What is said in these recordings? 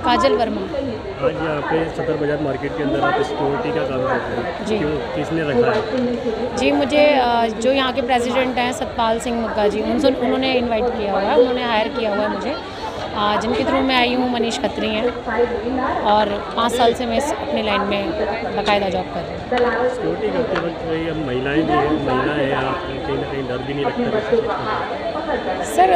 काजल वर्मा। आज यहाँ पे सदर बाजार मार्केट के अंदर आप सिक्योरिटी का काम करते हैं जी। क्यों, किसने रखा है? जी, मुझे जो यहाँ के प्रेसिडेंट हैं सतपाल सिंह मुग्गा जी, उन्होंने इनवाइट किया हुआ है, उन्होंने हायर किया हुआ है मुझे, जिनके थ्रू मैं आई हूँ। मनीष खत्री हैं और 5 साल से मैं अपनी लाइन में बाकायदा जॉब कर रही हूँ। सिक्योरिटी करते वक्त भाई अब महिलाएं भी हैं, महिला है आप, कहीं ना कहीं डर भी नहीं लगता? सर,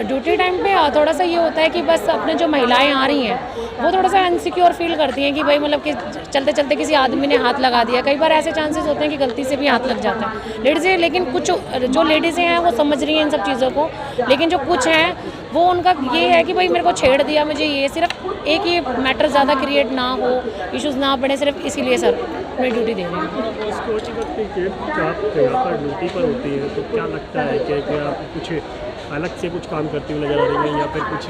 ड्यूटी टाइम पे थोड़ा सा ये होता है कि बस अपने जो महिलाएं आ रही हैं वो थोड़ा सा इनसिक्योर फील करती हैं कि भाई मतलब कि चलते चलते किसी आदमी ने हाथ लगा दिया। कई बार ऐसे चांसेस होते हैं कि गलती से भी हाथ लग जाता है लेडीज़ें, लेकिन कुछ जो लेडीज़ें हैं वो समझ रही हैं इन सब चीज़ों को, लेकिन जो कुछ हैं वो उनका ये है कि भाई मेरे को छेड़ दिया, मुझे ये सिर्फ एक ही मैटर ज़्यादा क्रिएट ना हो, इश्यूज़ ना बढ़े, सिर्फ इसीलिए सर मैं ड्यूटी दे रही हूँ। सिक्योरिटी वक्त आप यहाँ पर ड्यूटी पर होती है तो क्या लगता है कि आप कुछ अलग से कुछ काम करती हुई नज़र आ रही है या फिर कुछ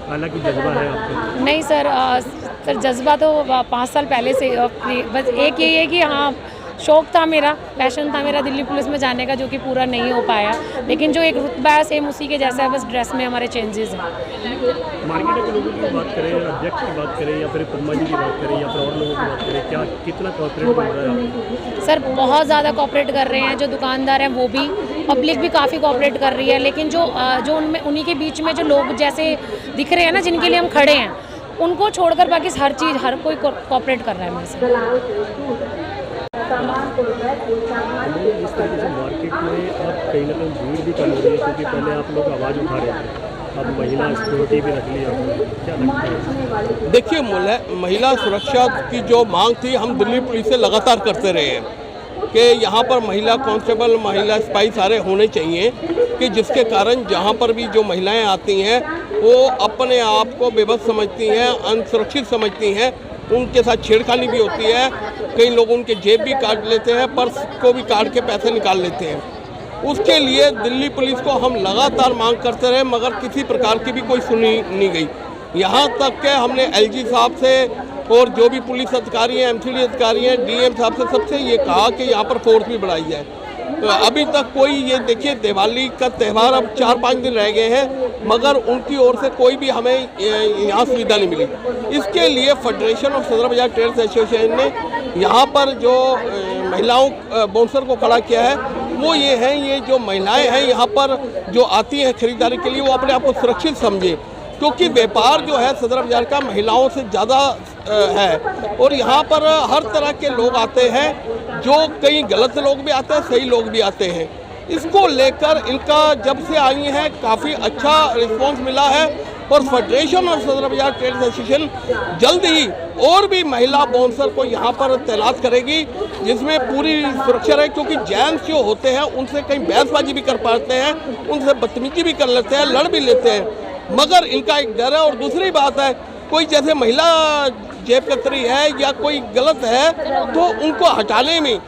अलग ही जज्बा है आपका? नहीं सर, जज्बा तो 5 साल पहले से बस एक यही है कि हाँ, शौक़ था मेरा, पैशन था मेरा दिल्ली पुलिस में जाने का, जो कि पूरा नहीं हो पाया, लेकिन जो एक रुतबा है सेम उसी के जैसा है, बस ड्रेस में हमारे चेंजेस हैं। मार्केट के लोगों की बात करें, अध्यक्ष की बात करें या फिर पद्मा जी की बात करें या फिर और लोगों की बात करें, क्या कितना कॉपरेट कर रहा है? सर, बहुत ज़्यादा कॉपरेट कर रहे हैं, जो दुकानदार हैं वो भी, पब्लिक भी काफ़ी कॉपरेट कर रही है, लेकिन जो उनमें उन्हीं के बीच में जो लोग जैसे दिख रहे हैं ना, जिनके लिए हम खड़े हैं, उनको छोड़कर बाकी हर कोई कॉपरेट कर रहा है मेरे से। इस तरीके से मार्केट में अब कहीं ना कहीं भीड़ भी कम हो रही है क्योंकि पहले आप लोग आवाज़ उठा रहे थे, अब महिला सिक्योरिटी भी रख ली आपने, क्या लगता है? देखिए, महिला सुरक्षा की जो मांग थी हम दिल्ली पुलिस से लगातार करते रहे हैं कि यहाँ पर महिला कांस्टेबल, महिला सिपाही सारे होने चाहिए, कि जिसके कारण जहाँ पर भी जो महिलाएं आती हैं वो अपने आप को बेबस समझती हैं, अनसुरक्षित समझती हैं, उनके साथ छेड़खानी भी होती है, कई लोग उनके जेब भी काट लेते हैं, पर्स को भी काट के पैसे निकाल लेते हैं। उसके लिए दिल्ली पुलिस को हम लगातार मांग करते रहे मगर किसी प्रकार की भी कोई सुनी नहीं गई। यहाँ तक कि हमने एलजी साहब से और जो भी पुलिस अधिकारी हैं, एमसीडी अधिकारी हैं, डीएम साहब से सबसे ये कहा कि यहाँ पर फोर्स भी बढ़ाई जाए। तो अभी तक कोई, ये देखिए दिवाली का त्यौहार अब 4-5 दिन रह गए हैं मगर उनकी ओर से कोई भी हमें यहाँ सुविधा नहीं मिली। इसके लिए फेडरेशन ऑफ सदर बाजार ट्रेडर्स एसोसिएशन ने यहाँ पर जो महिलाओं बाउंसर को खड़ा किया है वो ये है, ये जो महिलाएं हैं यहाँ पर जो आती हैं खरीदारी के लिए वो अपने आप को सुरक्षित समझे, क्योंकि व्यापार जो है सदर बाजार का महिलाओं से ज़्यादा है और यहाँ पर हर तरह के लोग आते हैं, जो कई गलत लोग भी आते हैं, सही लोग भी आते हैं। इसको लेकर इनका जब से आई हैं काफ़ी अच्छा रिस्पांस मिला है और फेडरेशन ऑफ सदर बाजार ट्रेडर्स एसोसिएशन जल्द ही और भी महिला बाउंसर को यहाँ पर तैनात करेगी जिसमें पूरी सुरक्षा रहे, क्योंकि जेंट्स जो होते हैं उनसे कहीं बहसबाजी भी कर पाते हैं, उनसे बदतमीजी भी कर लेते हैं, लड़ भी लेते हैं, मगर इनका एक डर है। और दूसरी बात है, कोई जैसे महिला जेब कतरी है या कोई गलत है तो उनको हटाने में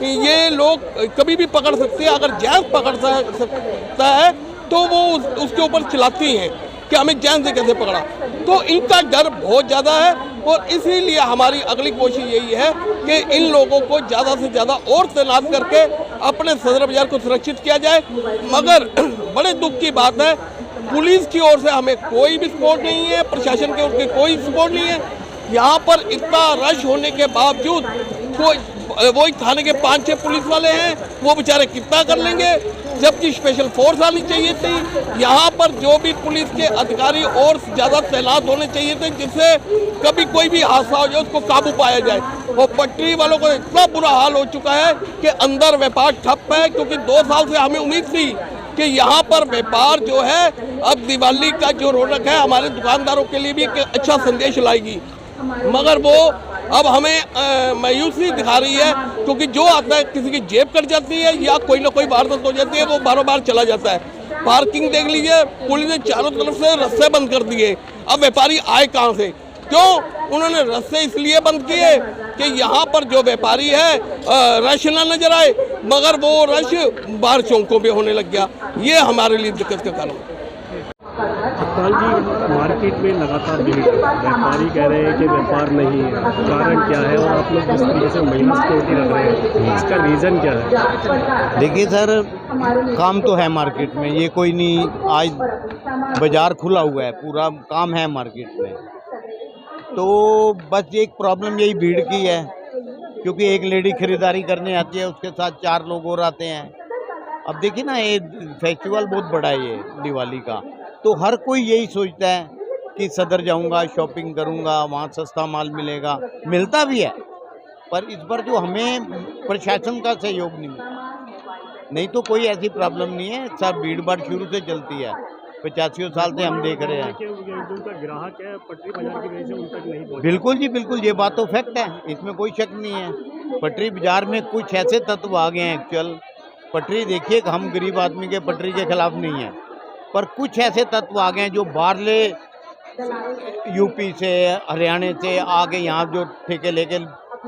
ये लोग कभी भी पकड़ सकते हैं। अगर जेंट्स पकड़ सकता है तो वो उसके ऊपर चिल्लाती हैं कि हमें जेंट्स से कैसे पकड़ा, तो इनका डर बहुत ज़्यादा है और इसीलिए हमारी अगली कोशिश यही है कि इन लोगों को ज़्यादा से ज़्यादा और तैनात करके अपने सदर बाजार को सुरक्षित किया जाए। मगर बड़े दुख की बात है, पुलिस की ओर से हमें कोई भी सपोर्ट नहीं है, प्रशासन की ओर से कोई सपोर्ट नहीं है। यहाँ पर इतना रश होने के बावजूद वही थाने के 5-6 पुलिस वाले हैं, वो बेचारे कितना कर लेंगे, जबकि स्पेशल फोर्स आनी चाहिए थी। यहाँ पर जो भी पुलिस के अधिकारी और ज़्यादा तैनात होने चाहिए थे जिससे कभी कोई भी हादसा हो जाए उसको काबू पाया जाए। और पटरी वालों को इतना बुरा हाल हो चुका है कि अंदर व्यापार ठप है, क्योंकि 2 साल से हमें उम्मीद थी कि यहाँ पर व्यापार जो है अब दिवाली का जो रौनक है हमारे दुकानदारों के लिए भी एक अच्छा संदेश लाएगी, मगर वो अब हमें मायूसी दिखा रही है, क्योंकि जो आता है किसी की जेब कट जाती है या कोई ना कोई वारदात हो जाती है, वो बारों बार चला जाता है। पार्किंग देख लीजिए, पुलिस ने चारों तरफ से रास्ते बंद कर दिए, अब व्यापारी आए कहाँ से? क्यों उन्होंने रास्ते इसलिए बंद किए कि यहाँ पर जो व्यापारी है रश ना नजर आए, मगर वो रश बाहर चौकों पे होने लग गया। ये हमारे लिए दिक्कत का कारण है। सतपाल जी, मार्केट में लगातार भीड़, व्यापारी कह रहे हैं कि व्यापार नहीं है, कारण क्या है? और आप लोग जिस तरीके से महिला सिक्योरिटी रख रहे हैं इसका रीज़न क्या है? देखिए सर, काम तो है मार्केट में, ये कोई नहीं, आज बाज़ार खुला हुआ है, पूरा काम है मार्केट में, तो बस एक प्रॉब्लम यही भीड़ की है, क्योंकि एक लेडी खरीदारी करने आती है, उसके साथ 4 लोग और आते हैं। अब देखिए ना, ये फेस्टिवल बहुत बड़ा है ये दिवाली का, तो हर कोई यही सोचता है कि सदर जाऊंगा, शॉपिंग करूंगा, वहाँ सस्ता माल मिलेगा, मिलता भी है, पर इस बार जो हमें प्रशासन का सहयोग नहीं मिला। नहीं तो कोई ऐसी प्रॉब्लम नहीं है, सब भीड़ भाड़ शुरू से चलती है, 85 साल से हम देख रहे हैं। कि जो उनका ग्राहक है पटरी बाजार की वजह से उन तक नहीं पहुंच। बिल्कुल जी बिल्कुल, ये बात तो फैक्ट है, इसमें कोई शक नहीं है। पटरी बाजार में कुछ ऐसे तत्व आ गए हैं एक्चुअल, पटरी देखिए, हम गरीब आदमी के पटरी के खिलाफ नहीं है, पर कुछ ऐसे तत्व आ गए हैं जो बाहरले यूपी से, हरियाणा से आके यहाँ जो ठेके लेके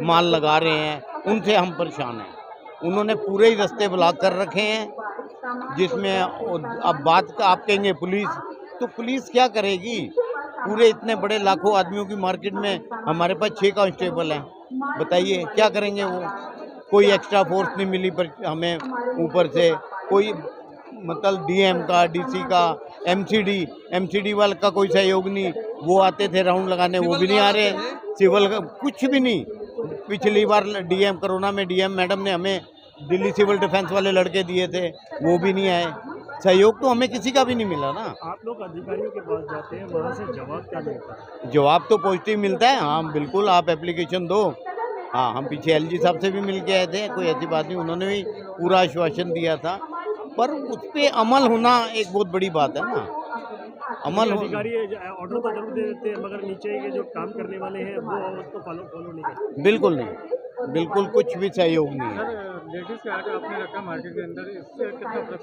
माल लगा रहे हैं, उनसे हम परेशान हैं। उन्होंने पूरे ही रास्ते ब्लॉक कर रखे हैं, जिसमें अब बात आप कहेंगे पुलिस, तो पुलिस क्या करेगी? पूरे इतने बड़े लाखों आदमियों की मार्केट में हमारे पास 6 कांस्टेबल हैं, बताइए क्या करेंगे वो? कोई एक्स्ट्रा फोर्स नहीं मिली पर हमें ऊपर से, कोई मतलब डीएम का, डीसी का, एमसीडी वाले का कोई सहयोग नहीं। वो आते थे राउंड लगाने, वो भी नहीं आ रहे, सिविल का कुछ भी नहीं। पिछली बार डीएम कोरोना में डीएम मैडम ने हमें दिल्ली सिविल डिफेंस वाले लड़के दिए थे, वो भी नहीं आए। सहयोग तो हमें किसी का भी नहीं मिला ना। आप लोग अधिकारियों के पास जाते हैं, वहाँ से जवाब क्या मिलता है? जवाब तो पॉजिटिव मिलता है, हाँ बिल्कुल आप एप्लीकेशन दो। हाँ, हम पीछे एलजी साहब से भी मिल के आए थे, कोई ऐसी बात नहीं, उन्होंने भी पूरा आश्वासन दिया था, पर उस पर अमल होना एक बहुत बड़ी बात है ना। अमल अधिकारी ऑर्डर तो जरूर दे देते हैं, मगर नीचे के जो काम करने वाले हैं वो उसको फॉलो नहीं करते। बिल्कुल नहीं, बिल्कुल कुछ भी सहयोग नहीं है। लेडीज गार्ड आपने रखा मार्केट के अंदर, इससे कितना फर्क?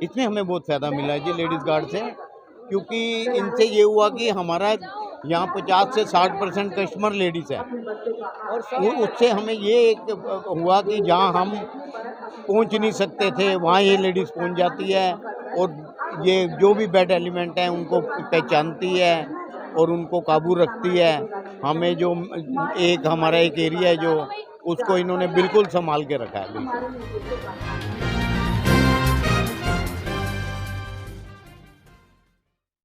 इसमें हमें बहुत फ़ायदा मिला है जी लेडीज़ गार्ड से, क्योंकि इनसे ये हुआ कि हमारा यहाँ 50 से 60% कस्टमर लेडीज़ है, और उससे हमें ये एक हुआ कि जहाँ हम पहुँच नहीं सकते थे वहाँ ये लेडीज़ पहुँच जाती है, और ये जो भी बैड एलिमेंट हैं उनको पहचानती है और उनको काबू रखती है। हमें जो हमारा एक एरिया है जो, उसको इन्होंने बिल्कुल संभाल के रखा है बिल्कुल।